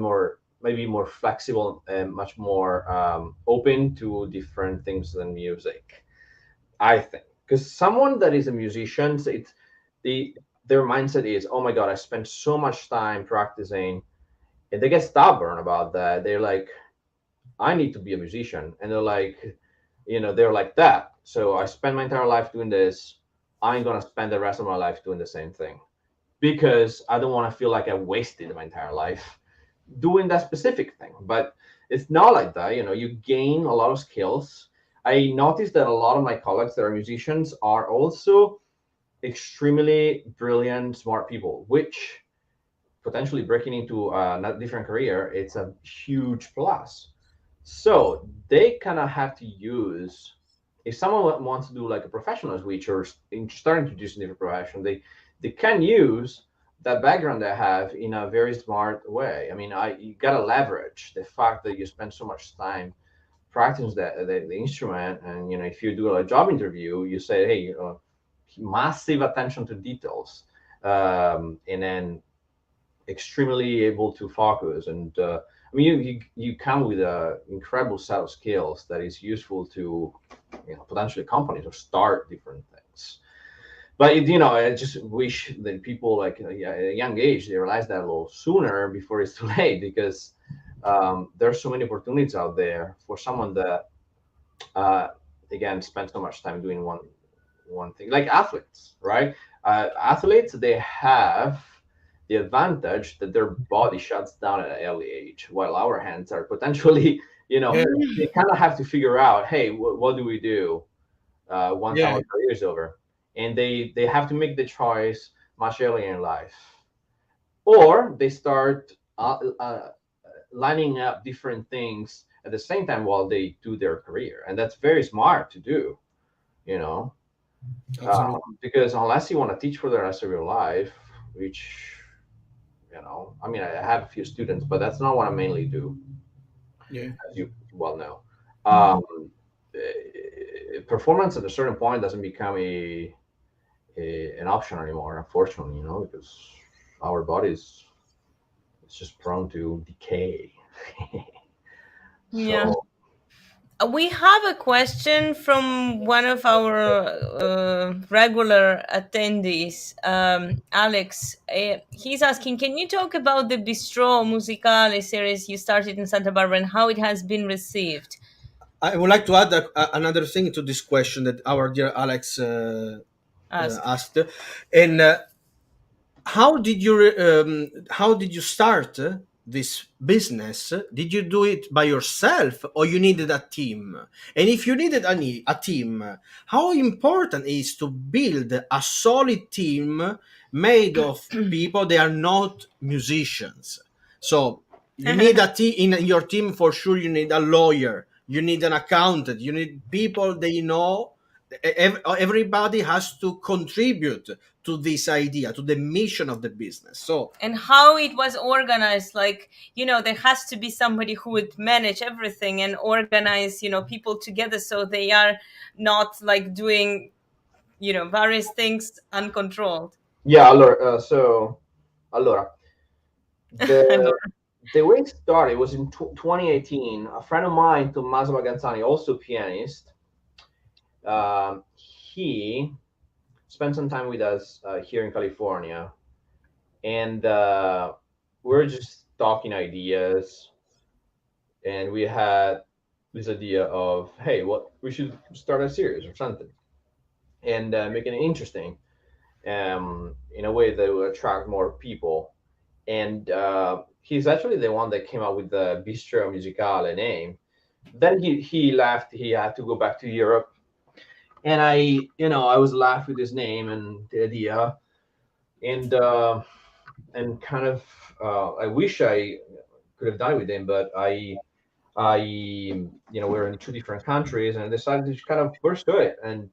Speaker 3: be more flexible and much more open to different things than music. I think, because someone that is a musician, it's the their mindset is, oh my god, I spent so much time practicing, and they get stubborn about that. They're like, I need to be a musician, and they're like that. So I spend my entire life doing this. I'm gonna spend the rest of my life doing the same thing because I don't want to feel like I wasted my entire life doing that specific thing. But it's not like that. You gain a lot of skills. I noticed that a lot of my colleagues that are musicians are also extremely brilliant, smart people, which potentially breaking into a different career, it's a huge plus. So they kind of have to use, if someone wants to do like a professional switch or starting to do a different profession, they can use that background they have in a very smart way. I mean, you gotta leverage the fact that you spend so much time practicing the instrument, and if you do a job interview, you say, hey, massive attention to details, and then extremely able to focus. And I mean, you come with a incredible set of skills that is useful to potentially companies or start different things. But I just wish that people like at a young age they realize that a little sooner before it's too late, because there's so many opportunities out there for someone that uh, again spend so much time doing one thing, like athletes, right? Athletes, they have the advantage that their body shuts down at an early age, while our hands are potentially,
Speaker 2: Yeah,
Speaker 3: they kind of have to figure out, hey, what do we do once
Speaker 2: yeah.
Speaker 3: our career is over? And they have to make the choice much earlier in life, or they start lining up different things at the same time while they do their career, and that's very smart to do, you know.
Speaker 2: Absolutely.
Speaker 3: Because unless you want to teach for the rest of your life, which I mean, I have a few students, but that's not what I mainly do,
Speaker 2: Yeah.
Speaker 3: as you well know. um, Performance at a certain point doesn't become an option anymore, unfortunately, because our bodies, it's just prone to decay.
Speaker 1: Yeah.
Speaker 3: So
Speaker 1: We have a question from one of our regular attendees, Alex. He's asking, can you talk about the Bistro Musicale series you started in Santa Barbara and how it has been received?
Speaker 2: I would like to add another thing to this question that our dear Alex
Speaker 1: Ask.
Speaker 2: asked, and how did you start this business? Did you do it by yourself, or you needed a team? And if you needed a team, how important is to build a solid team made of people that are not musicians? So you need a team in your team. For sure, you need a lawyer, you need an accountant, you need people they know Everybody has to contribute to this idea, to the mission of the business. So
Speaker 1: And how it was organized, like, there has to be somebody who would manage everything and organize, people together, so they are not like doing, various things uncontrolled.
Speaker 3: Yeah, allora, the the way it started was in 2018. A friend of mine, Tommaso Magazzani, also pianist, he spent some time with us here in California, and we're just talking ideas, and we had this idea of, hey, what we should start a series or something, and making it interesting, in a way that will attract more people. And he's actually the one that came up with the Bistro Musicale name. Then he left. He had to go back to Europe, and I was left with his name and the idea, and kind of I wish I could have done it with him, but we're in two different countries, and I decided to just kind of pursue it, and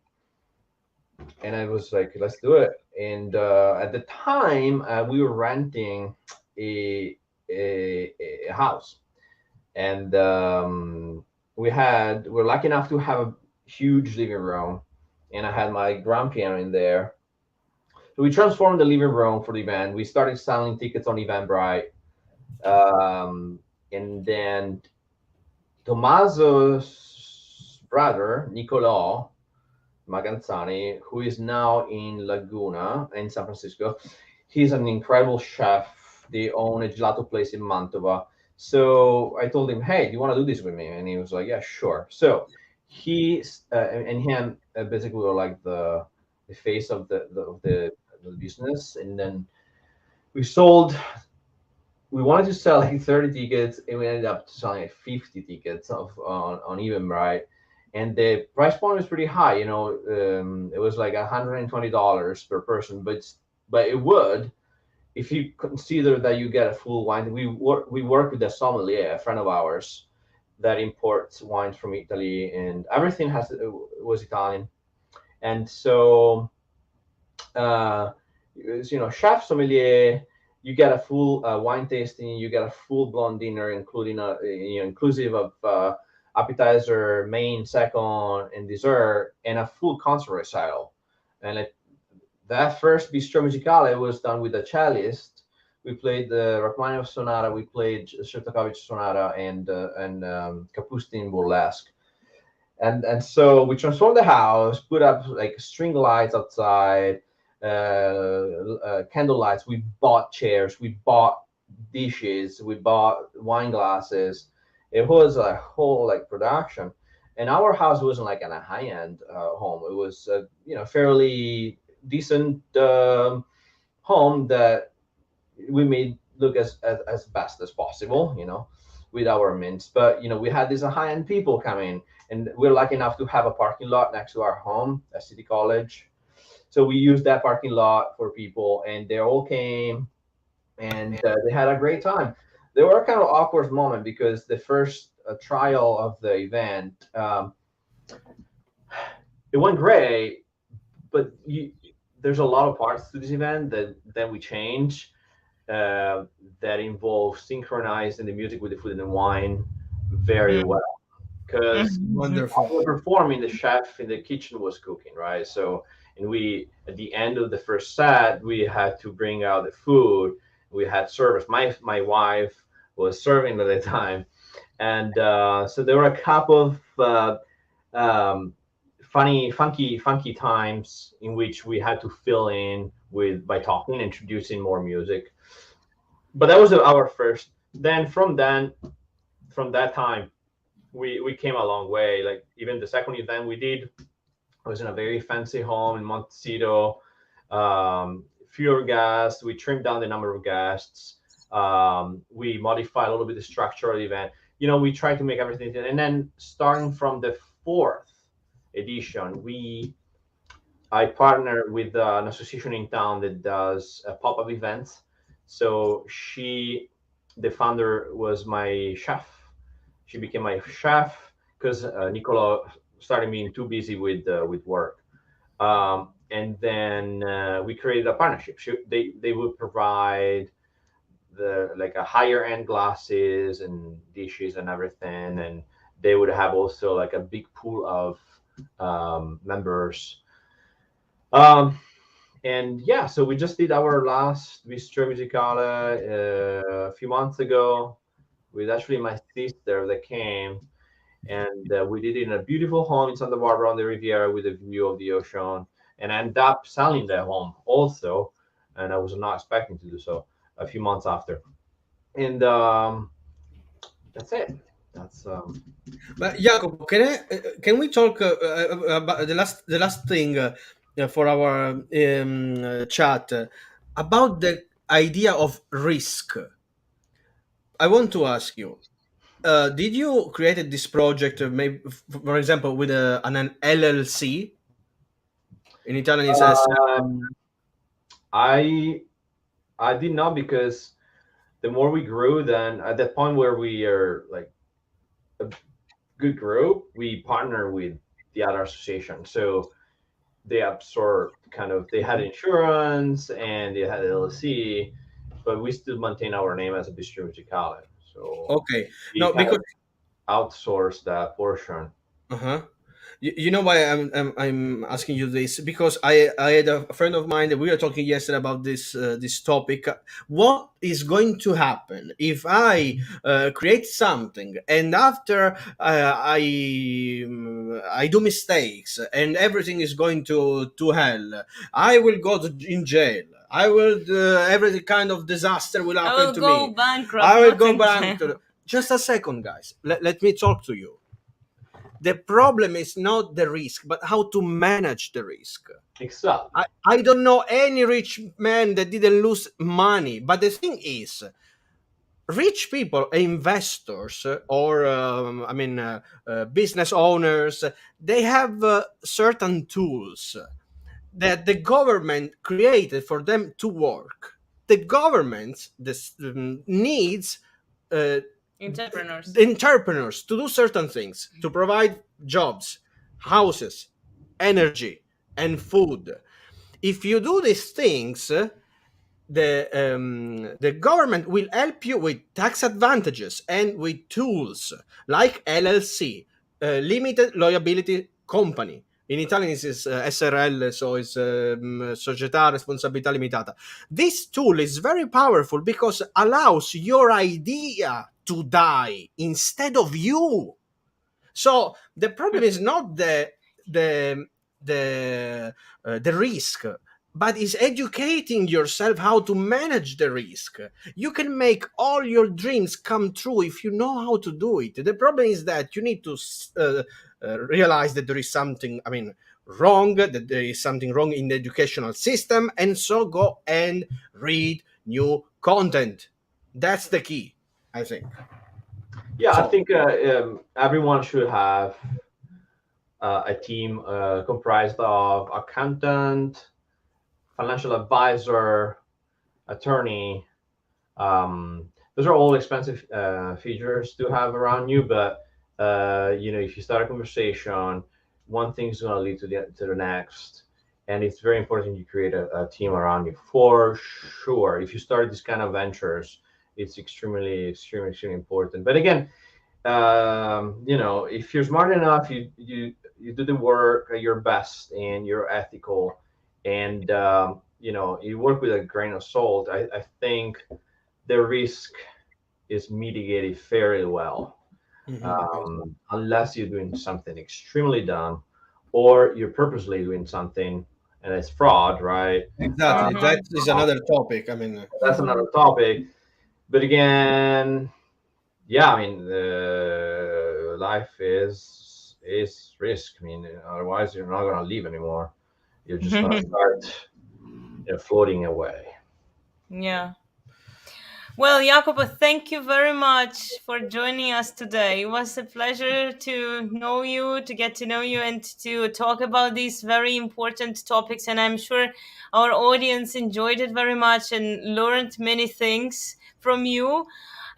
Speaker 3: I was like, let's do it. And at the time, we were renting a house, and we're lucky enough to have a huge living room, and I had my grand piano in there. So we transformed the living room for the event. We started selling tickets on Eventbrite, and then Tommaso's brother Nicolò Magazzani, who is now in Laguna in San Francisco. He's an incredible chef. They own a gelato place in Mantova. So I told him, "Hey, do you want to do this with me?" And he was like, "Yeah, sure." So he and him basically were like the face of the business. And then we sold. We wanted to sell like 30 tickets, and we ended up selling like 50 tickets on Eventbrite, and the price point was pretty high. It was like $120 per person, but it would, if you consider that you get a full wine. We work with a sommelier, a friend of ours, that imports wines from Italy, and everything was Italian, and so chef sommelier. You get a full wine tasting. You get a full blonde dinner, including inclusive of appetizer, main, second, and dessert, and a full concert recital. And that first Bistro Musicale was done with a cellist. We played the Rachmaninoff Sonata, we played Shostakovich Sonata, and Kapustin Burlesque. And so we transformed the house, put up like string lights outside, candle lights. We bought chairs, we bought dishes, we bought wine glasses. It was a whole like production, and our house wasn't like in a high end home. It was fairly decent home that we made look as best as possible, with our means. But we had these high end people coming, and we're lucky enough to have a parking lot next to our home, a city college. So we used that parking lot for people, and they all came, and they had a great time. There were kind of awkward moment because the first trial of the event, it went great, but there's a lot of parts to this event that then we change, that involve synchronizing the music with the food and the wine very well. Because
Speaker 2: wonderful.
Speaker 3: we were performing, the chef in the kitchen was cooking, right? So, and we, at the end of the first set, we had to bring out the food. We had service. My wife was serving at the time, and so there were a couple of funky times in which we had to fill in by talking, introducing more music. But that was our first. Then from that time, we came a long way. Like even the second event we did was in a very fancy home in Montecito. Fewer guests. We trimmed down the number of guests. We modified a little bit the structure of the event. We tried to make everything. And then starting from the fourth edition, I partnered with an association in town that does pop-up events. So the founder was my chef. She became my chef because Nicola started being too busy with work. And then we created a partnership. They would provide the like a higher end glasses and dishes and everything, and they would have also like a big pool of members. Um, and yeah, so we just did our last Bistro Musicale a few months ago with actually my sister that came, and we did it in a beautiful home in Santa Barbara on the Riviera with a view of the ocean. And I ended up selling that home also, and I was not expecting to do so a few months after. And that's it. That's
Speaker 2: But Jacopo, can we talk about the last thing for our chat about the idea of risk? I want to ask you: did you created this project, maybe for example, with an LLC? In Italian, it says
Speaker 3: um, I I did not, because the more we grew, then at that point where we are like a good group, we partner with the other association. So they absorbed kind of, they had insurance and they had LLC, but we still maintain our name as a Bistro Musicale. So
Speaker 2: okay.
Speaker 3: we
Speaker 2: No,
Speaker 3: kind
Speaker 2: because
Speaker 3: of outsource that portion.
Speaker 2: uh-huh. You know why I'm asking you this? Because I had a friend of mine that we were talking yesterday about this topic. What is going to happen if I create something and after I do mistakes and everything is going to hell? I will go in jail. I will every kind of disaster will
Speaker 1: I
Speaker 2: happen
Speaker 1: will
Speaker 2: to
Speaker 1: go
Speaker 2: me.
Speaker 1: bankrupt,
Speaker 2: I will
Speaker 1: not
Speaker 2: go
Speaker 1: in
Speaker 2: back
Speaker 1: jail.
Speaker 2: to. Just a second, guys. Let me talk to you. The problem is not the risk, but how to manage the risk.
Speaker 3: Exactly.
Speaker 2: I don't know any rich man that didn't lose money. But the thing is, rich people, investors, or business owners, they have certain tools that the government created for them to work. The government needs uh,
Speaker 1: Entrepreneurs.
Speaker 2: entrepreneurs to do certain things, to provide jobs, houses, energy, and food. If you do these things, the government will help you with tax advantages and with tools like LLC, limited liability company. In Italian, this is SRL, so it's Società Responsabilità Limitata. This tool is very powerful because allows your idea to die instead of you. So the problem is not the the risk, but is educating yourself how to manage the risk. You can make all your dreams come true if you know how to do it. The problem is that you need to realize that there is something, wrong, that there is something wrong in the educational system, and so go and read new content. That's the key, I think.
Speaker 3: Yeah, I
Speaker 2: So
Speaker 3: think everyone should have a team comprised of accountant, financial advisor, attorney. Those are all expensive features to have around you, but if you start a conversation, one thing is going to lead to the next, and it's very important you create a team around you for sure. If you start this kind of ventures, it's extremely, extremely, extremely important. But again, if you're smart enough, you do the work at your best and you're ethical, and you work with a grain of salt. I think the risk is mitigated fairly well, unless you're doing something extremely dumb, or you're purposely doing something and it's fraud, right?
Speaker 2: exactly.
Speaker 1: Mm-hmm.
Speaker 2: That is another topic.
Speaker 3: That's another topic. But again, yeah, life is risk. Otherwise you're not gonna leave anymore. You're just gonna start floating away.
Speaker 1: Yeah. Well, Jacopo, thank you very much for joining us today. It was a pleasure to know you, to get to know you, and to talk about these very important topics. And I'm sure our audience enjoyed it very much and learned many things from you.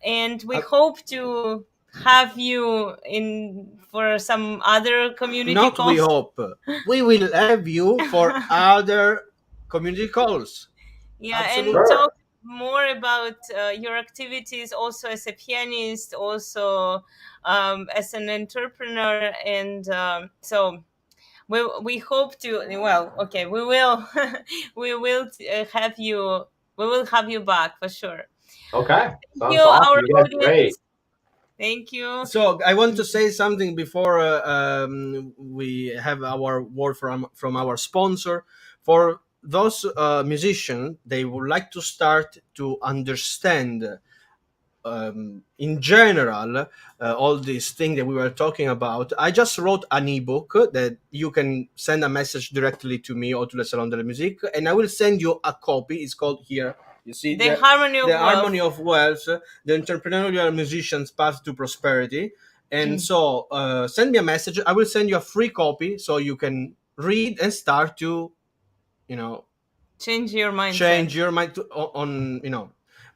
Speaker 1: And we
Speaker 2: Uh,
Speaker 1: hope to have you in for some other community
Speaker 2: Not we
Speaker 1: calls.
Speaker 2: hope. We will have you for other community calls.
Speaker 1: Yeah,
Speaker 2: Absolutely.
Speaker 1: and
Speaker 3: Sure.
Speaker 1: talk more about your activities also as a pianist, also as an entrepreneur, and so we hope to. Well, okay, we will we will have you. We will have you back for sure.
Speaker 3: Okay.
Speaker 1: Thank you,
Speaker 3: Sounds awesome.
Speaker 1: our
Speaker 3: You guys are great.
Speaker 1: audience. Thank you.
Speaker 2: So I want to say something before we have our word from our sponsor. For those musicians, they would like to start to understand in general all these things that we were talking about. I just wrote an ebook that you can send a message directly to me or to the Salon de la Musique, and I will send you a copy. It's called here. You see
Speaker 1: The harmony of
Speaker 2: the
Speaker 1: wealth.
Speaker 2: harmony of wealth, the entrepreneurial musician's path to prosperity. And so send me a message. I will send you a free copy so you can read and start to,
Speaker 1: Change your mindset.
Speaker 2: change your mind on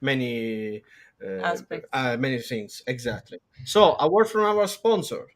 Speaker 2: many
Speaker 1: Aspects.
Speaker 2: many things. Exactly. So a word from our sponsor.